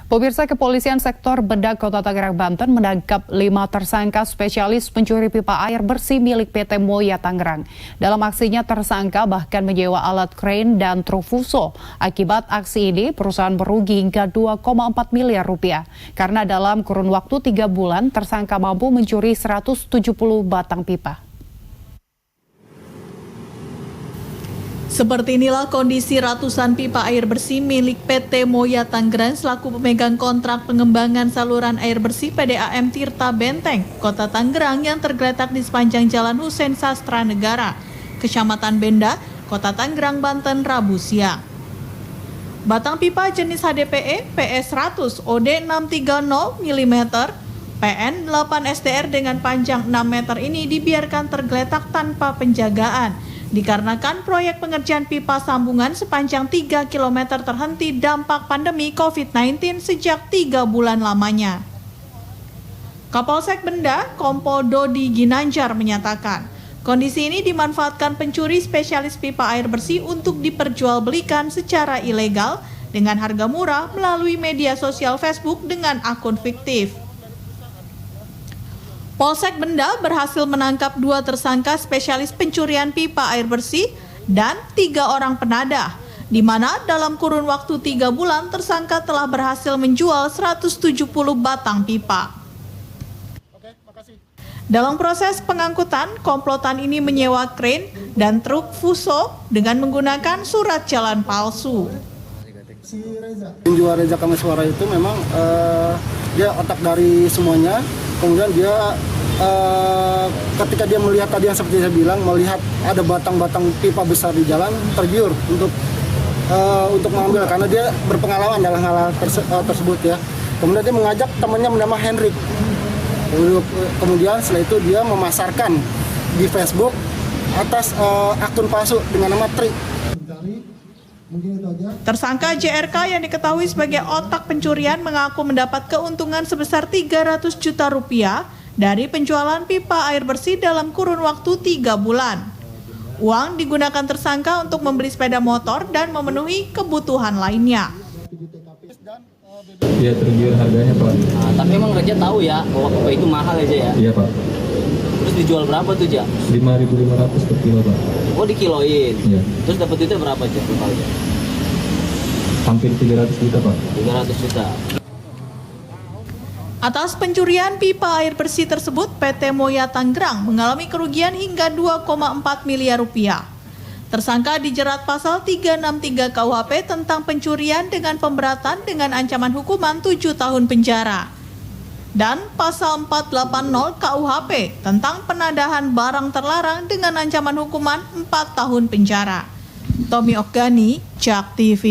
Pemirsa, Kepolisian Sektor Bedak Kota Tangerang, Banten menangkap 5 tersangka spesialis pencuri pipa air bersih milik PT Moya Tangerang. Dalam aksinya, tersangka bahkan menyewa alat crane dan truk fuso. Akibat aksi ini, perusahaan merugi hingga 2,4 miliar rupiah. Karena dalam kurun waktu 3 bulan, tersangka mampu mencuri 170 batang pipa. Seperti inilah kondisi ratusan pipa air bersih milik PT Moya Tangerang selaku pemegang kontrak pengembangan saluran air bersih PDAM Tirta Benteng, Kota Tangerang yang tergeletak di sepanjang Jalan Husein Sastra Negara, Kecamatan Benda, Kota Tangerang, Banten, Rabu siang. Batang pipa jenis HDPE PS100 OD 630 mm PN 8 SDR dengan panjang 6 meter ini dibiarkan tergeletak tanpa penjagaan dikarenakan proyek pengerjaan pipa sambungan sepanjang 3 km terhenti dampak pandemi COVID-19 sejak 3 bulan lamanya. Kapolsek Benda, Kompo Dodi Ginanjar menyatakan, kondisi ini dimanfaatkan pencuri spesialis pipa air bersih untuk diperjualbelikan secara ilegal dengan harga murah melalui media sosial Facebook dengan akun fiktif. Polsek Benda berhasil menangkap 2 tersangka spesialis pencurian pipa air bersih dan 3 orang penadah, di mana dalam kurun waktu 3 bulan tersangka telah berhasil menjual 170 batang pipa. Dalam proses pengangkutan, komplotan ini menyewa crane dan truk fuso dengan menggunakan surat jalan palsu. Penjual Reza Kameswara itu memang dia otak dari semuanya. Kemudian dia ketika dia melihat tadi yang seperti saya bilang, melihat ada batang-batang pipa besar di jalan, tergiur untuk mengambil karena dia berpengalaman dalam hal tersebut ya. Kemudian dia mengajak temannya bernama Henrik. Kemudian setelah itu dia memasarkan di Facebook atas akun palsu dengan nama Tri. Tersangka JRK yang diketahui sebagai otak pencurian mengaku mendapat keuntungan sebesar 300 juta rupiah dari penjualan pipa air bersih dalam kurun waktu 3 bulan. Uang digunakan tersangka untuk membeli sepeda motor dan memenuhi kebutuhan lainnya. Ya, tergiur harganya, Pak. Nah, tapi emang Reja tahu ya bahwa pipa itu mahal aja ya? Iya, Pak. Terus dijual berapa tuh, Ja? 5.500 per kilo, Pak. Oh, dikiloin? Iya. Terus dapat duitnya berapa, Ja? Hampir 300 juta, Pak. 300 juta. Atas pencurian pipa air bersih tersebut, PT Moya Tangerang mengalami kerugian hingga 2,4 miliar rupiah. Tersangka dijerat pasal 363 KUHP tentang pencurian dengan pemberatan dengan ancaman hukuman 7 tahun penjara. Dan pasal 480 KUHP tentang penadahan barang terlarang dengan ancaman hukuman 4 tahun penjara. Tommy Okgani, JAK TV.